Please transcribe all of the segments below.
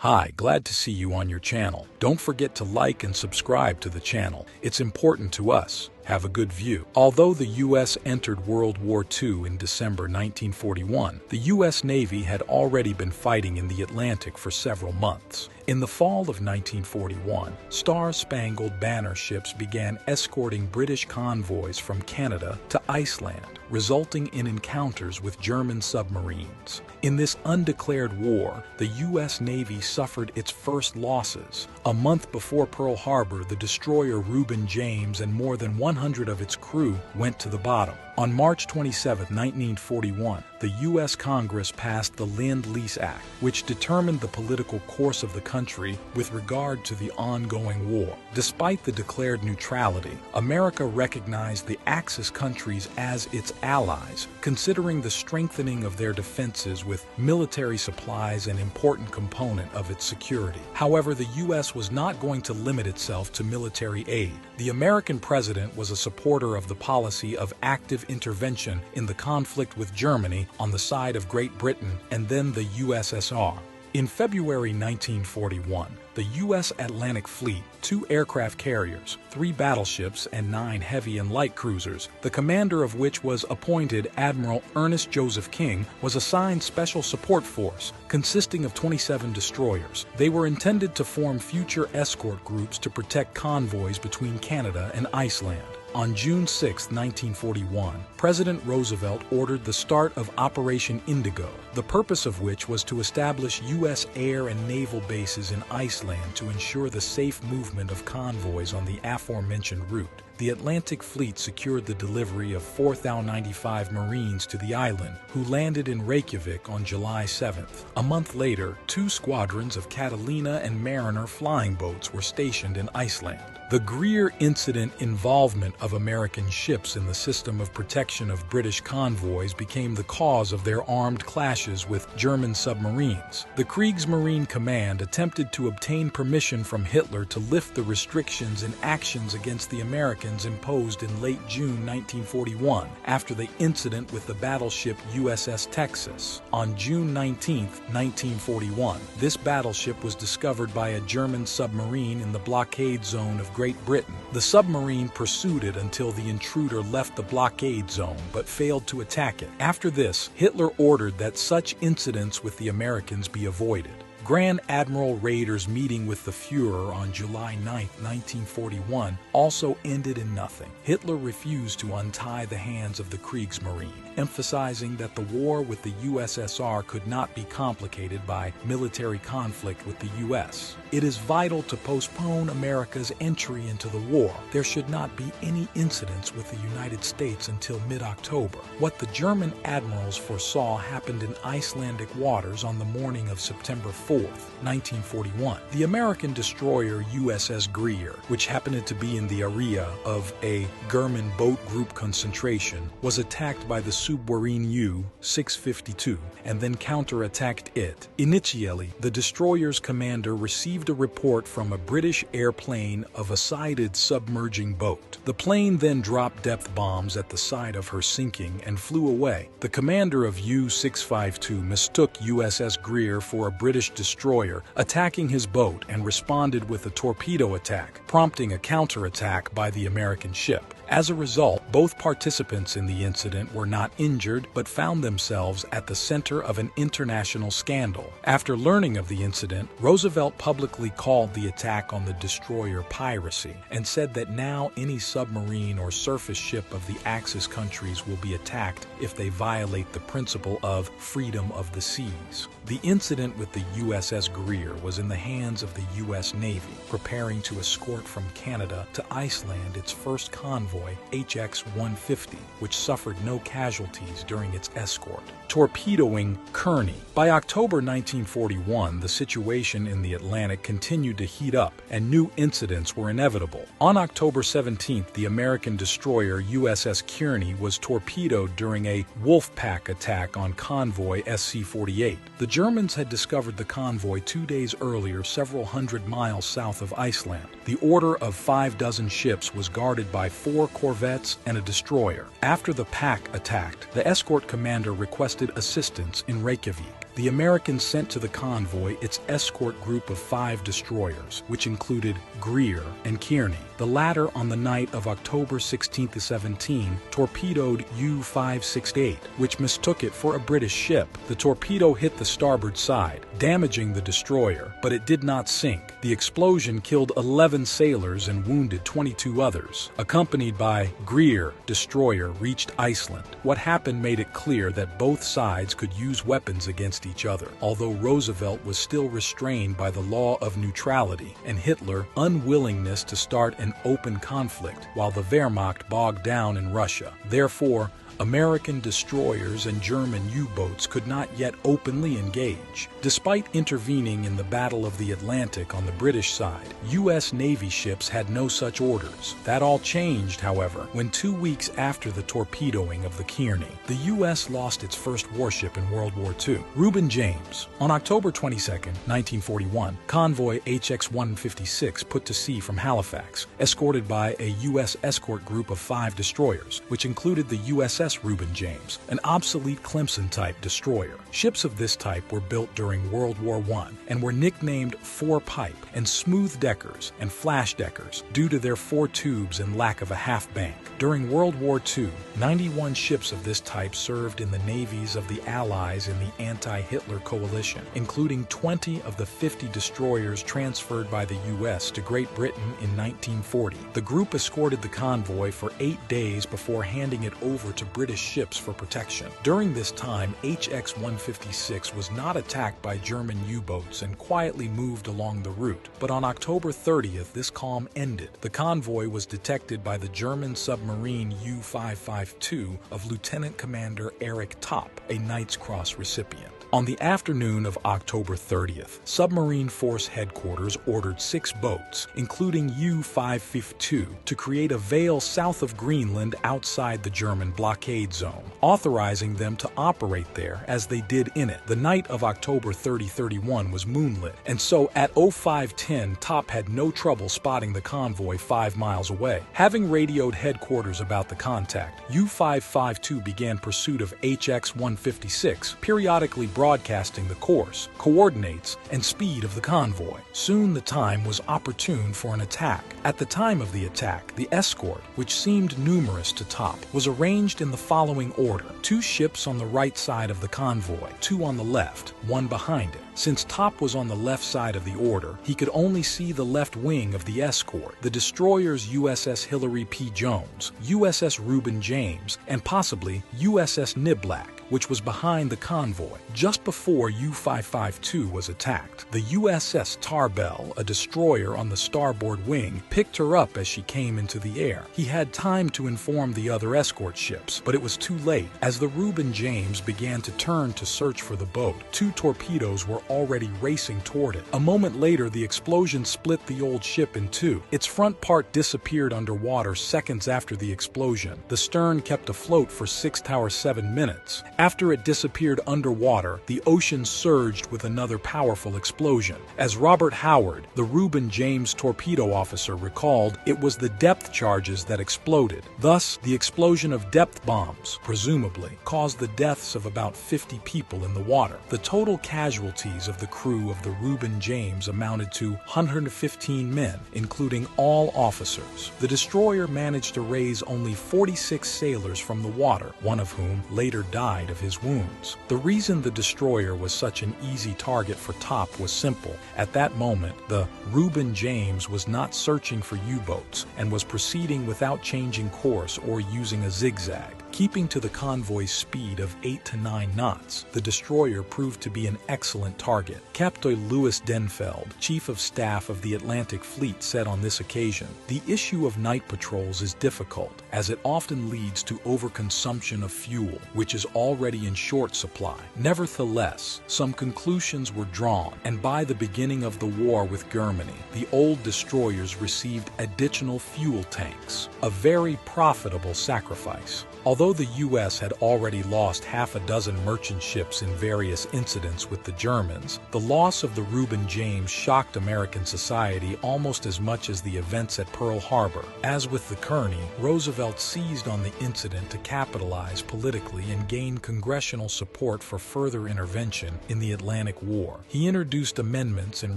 Hi, glad to see you on your channel. Don't forget to like and subscribe to the channel. It's important to us. Have a good view. Although the U.S. entered World War II in December 1941, the U.S. Navy had already been fighting in the Atlantic for several months. In the fall of 1941, Star-Spangled Banner ships began escorting British convoys from Canada to Iceland, resulting in encounters with German submarines. In this undeclared war, the U.S. Navy suffered its first losses. A month before Pearl Harbor, the destroyer Reuben James and more than 100 of its crew went to the bottom. On March 27, 1941, the U.S. Congress passed the Lend-Lease Act, which determined the political course of the country with regard to the ongoing war. Despite the declared neutrality, America recognized the Axis countries as its allies, considering the strengthening of their defenses with military supplies an important component of its security. However, the U.S. was not going to limit itself to military aid. The American president was a supporter of the policy of active intervention in the conflict with Germany on the side of Great Britain and then the USSR. In February 1941, the U.S. Atlantic Fleet, 2 aircraft carriers, 3 battleships, and 9 heavy and light cruisers, the commander of which was appointed Admiral Ernest Joseph King, was assigned Special Support Force, consisting of 27 destroyers. They were intended to form future escort groups to protect convoys between Canada and Iceland. On June 6, 1941, President Roosevelt ordered the start of Operation Indigo, the purpose of which was to establish U.S. air and naval bases in Iceland to ensure the safe movement of convoys on the aforementioned route. The Atlantic Fleet secured the delivery of 4 Thou-95 Marines to the island, who landed in Reykjavik on July 7th. A month later, 2 squadrons of Catalina and Mariner flying boats were stationed in Iceland. The Greer incident involvement of American ships in the system of protection of British convoys became the cause of their armed clashes with German submarines. The Kriegsmarine Command attempted to obtain permission from Hitler to lift the restrictions and actions against the Americans imposed in late June 1941 after the incident with the battleship USS Texas. On June 19, 1941, this battleship was discovered by a German submarine in the blockade zone of Great Britain. The submarine pursued it until the intruder left the blockade zone but failed to attack it. After this, Hitler ordered that such incidents with the Americans be avoided. Grand Admiral Raeder's meeting with the Führer on July 9, 1941, also ended in nothing. Hitler refused to untie the hands of the Kriegsmarine, emphasizing that the war with the USSR could not be complicated by military conflict with the U.S. It is vital to postpone America's entry into the war. There should not be any incidents with the United States until mid-October. What the German admirals foresaw happened in Icelandic waters on the morning of September 4, 1941. The American destroyer USS Greer, which happened to be in the area of a German boat group concentration, was attacked by the submarine U-652 and then counterattacked it. Initially, the destroyer's commander received a report from a British airplane of a sighted submerging boat. The plane then dropped depth bombs at the side of her sinking and flew away. The commander of U-652 mistook USS Greer for a British destroyer, attacking his boat, and responded with a torpedo attack, prompting a counterattack by the American ship. As a result, both participants in the incident were not injured but found themselves at the center of an international scandal. After learning of the incident, Roosevelt publicly called the attack on the destroyer piracy and said that now any submarine or surface ship of the Axis countries will be attacked if they violate the principle of freedom of the seas. The incident with the USS Greer was in the hands of the U.S. Navy, preparing to escort from Canada to Iceland its first convoy, HX-150, which suffered no casualties during its escort. Torpedoing Kearney. By October 1941, the situation in the Atlantic continued to heat up, and new incidents were inevitable. On October 17th, the American destroyer USS Kearney was torpedoed during a Wolfpack attack on convoy SC-48. The Germans had discovered the convoy 2 days earlier several hundred miles south of Iceland. The order of 6 ships was guarded by 4 corvettes and a destroyer. After the pack attacked, the escort commander requested assistance in Reykjavik. the Americans sent to the convoy its escort group of 5 destroyers, which included Greer and Kearney. The latter, on the night of October 16-17, torpedoed U-568, which mistook it for a British ship. The torpedo hit the starboard side, damaging the destroyer, but it did not sink. The explosion killed 11 sailors and wounded 22 others. Accompanied by Greer, destroyer reached Iceland. What happened made it clear that both sides could use weapons against each other, although Roosevelt was still restrained by the law of neutrality, and Hitler unwillingness to start an open conflict, while the Wehrmacht bogged down in Russia. Therefore, American destroyers and German U-boats could not yet openly engage. Despite intervening in the Battle of the Atlantic on the British side, U.S. Navy ships had no such orders. That all changed, however, when 2 weeks after the torpedoing of the Kearney, the U.S. lost its first warship in World War II, Reuben James. On October 22, 1941, convoy HX-156 put to sea from Halifax, escorted by a U.S. escort group of 5 destroyers, which included the USS Reuben James, an obsolete Clemson-type destroyer. Ships of this type were built during World War I and were nicknamed four-pipe and smooth-deckers and flash-deckers due to their 4 tubes and lack of a half-bank. During World War II, 91 ships of this type served in the navies of the Allies in the anti-Hitler coalition, including 20 of the 50 destroyers transferred by the U.S. to Great Britain in 1940. The group escorted the convoy for 8 days before handing it over to British ships for protection. During this time, HX-156 was not attacked by German U-boats and quietly moved along the route. But on October 30th, this calm ended. The convoy was detected by the German submarine U-552 of Lieutenant Commander Erich Topp, a Knight's Cross recipient. On the afternoon of October 30th, Submarine Force Headquarters ordered 6 boats, including U-552, to create a veil south of Greenland outside the German blockade zone, authorizing them to operate there as they did in it. The night of October 30-31 was moonlit, and so at 05:10, Topp had no trouble spotting the convoy 5 miles away. Having radioed headquarters about the contact, U-552 began pursuit of HX-156, periodically broadcasting the course, coordinates, and speed of the convoy. Soon the time was opportune for an attack. At the time of the attack, the escort, which seemed numerous to Topp, was arranged in the following order: 2 ships on the right side of the convoy, 2 on the left, 1 behind it. Since Topp was on the left side of the order, he could only see the left wing of the escort, the destroyers USS Hillary P. Jones, USS Reuben James, and possibly USS Niblack, which was behind the convoy. Just before U-552 was attacked, the USS Tarbell, a destroyer on the starboard wing, picked her up as she came into the air. He had time to inform the other escort ships, but it was too late. As the Reuben James began to turn to search for the boat, 2 torpedoes were already racing toward it. A moment later, the explosion split the old ship in 2. Its front part disappeared underwater seconds after the explosion. The stern kept afloat for 7 minutes. After it disappeared underwater, the ocean surged with another powerful explosion. As Robert Howard, the Reuben James torpedo officer, recalled, it was the depth charges that exploded. Thus, the explosion of depth bombs, presumably, caused the deaths of about 50 people in the water. The total casualties of the crew of the Reuben James amounted to 115 men, including all officers. The destroyer managed to raise only 46 sailors from the water, one of whom later died of his wounds. The reason the destroyer was such an easy target for Topp was simple. At that moment, the Reuben James was not searching for U-boats and was proceeding without changing course or using a zigzag. Keeping to the convoy's speed of 8 to 9 knots, the destroyer proved to be an excellent target. Captain Louis Denfeld, Chief of Staff of the Atlantic Fleet, said on this occasion, "The issue of night patrols is difficult, as it often leads to overconsumption of fuel, which is already in short supply. Nevertheless, some conclusions were drawn, and by the beginning of the war with Germany, the old destroyers received additional fuel tanks, a very profitable sacrifice." Although Although the U.S. had already lost half a dozen merchant ships in various incidents with the Germans, the loss of the Reuben James shocked American society almost as much as the events at Pearl Harbor. As with the Kearney, Roosevelt seized on the incident to capitalize politically and gain congressional support for further intervention in the Atlantic War. He introduced amendments and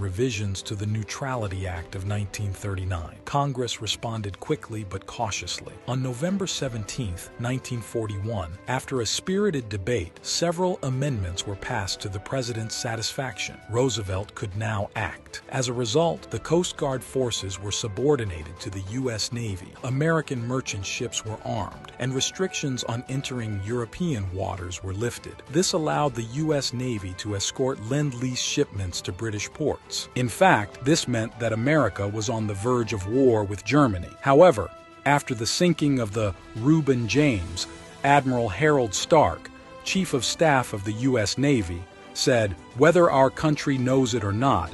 revisions to the Neutrality Act of 1939. Congress responded quickly but cautiously. On November 17, 1941, after a spirited debate, several amendments were passed to the president's satisfaction. Roosevelt could now act. As a result, the Coast Guard forces were subordinated to the U.S. Navy. American merchant ships were armed, and restrictions on entering European waters were lifted. This allowed the U.S. Navy to escort Lend-Lease shipments to British ports. In fact, this meant that America was on the verge of war with Germany. However, after the sinking of the Reuben James, Admiral Harold Stark, Chief of Staff of the U.S. Navy, said, "Whether our country knows it or not,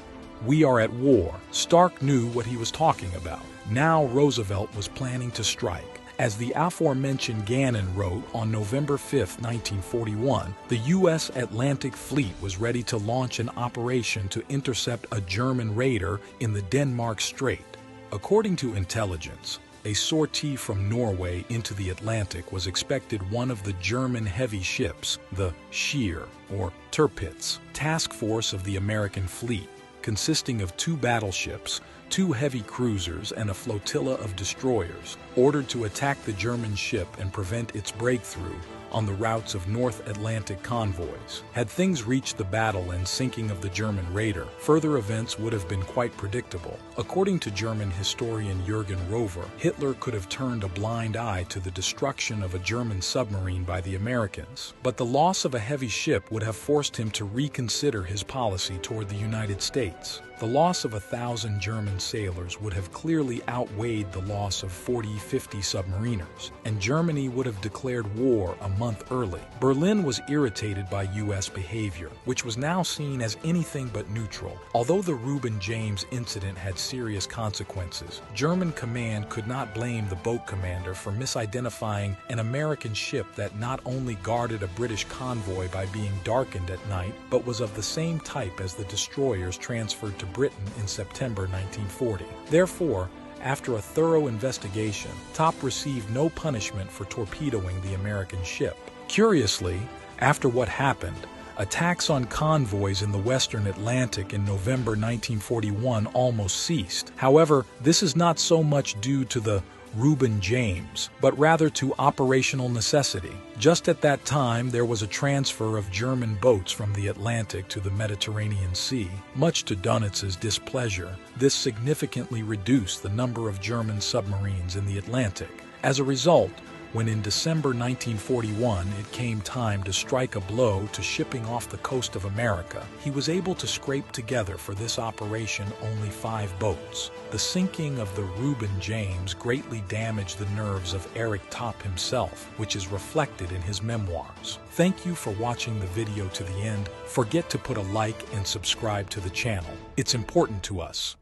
we are at war." Stark knew what he was talking about. Now Roosevelt was planning to strike. As the aforementioned Gannon wrote on November 5, 1941, the U.S. Atlantic Fleet was ready to launch an operation to intercept a German raider in the Denmark Strait. According to intelligence, a sortie from Norway into the Atlantic was expected one of the German heavy ships, the Scheer, or Tirpitz, task force of the American fleet, consisting of 2 battleships, 2 heavy cruisers, and a flotilla of destroyers, ordered to attack the German ship and prevent its breakthrough on the routes of North Atlantic convoys. Had things reached the battle and sinking of the German raider, further events would have been quite predictable. According to German historian Jürgen Rover, Hitler could have turned a blind eye to the destruction of a German submarine by the Americans, but the loss of a heavy ship would have forced him to reconsider his policy toward the United States. The loss of 1,000 German sailors would have clearly outweighed the loss of 40-50 submariners, and Germany would have declared war a month early. Berlin was irritated by U.S. behavior, which was now seen as anything but neutral. Although the Reuben James incident had serious consequences, German command could not blame the boat commander for misidentifying an American ship that not only guarded a British convoy by being darkened at night, but was of the same type as the destroyers transferred to Britain in September 1940. Therefore, after a thorough investigation, Top received no punishment for torpedoing the American ship. Curiously, after what happened, attacks on convoys in the Western Atlantic in November 1941 almost ceased. However, this is not so much due to the Reuben James, but rather to operational necessity. Just at that time, there was a transfer of German boats from the Atlantic to the Mediterranean Sea. Much to Donitz's displeasure, this significantly reduced the number of German submarines in the Atlantic. As a result, when in December 1941 it came time to strike a blow to shipping off the coast of America, he was able to scrape together for this operation only 5 boats. The sinking of the Reuben James greatly damaged the nerves of Eric Top himself, which is reflected in his memoirs. Thank you for watching the video to the end. Forget to put a like and subscribe to the channel. It's important to us.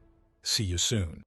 See you soon.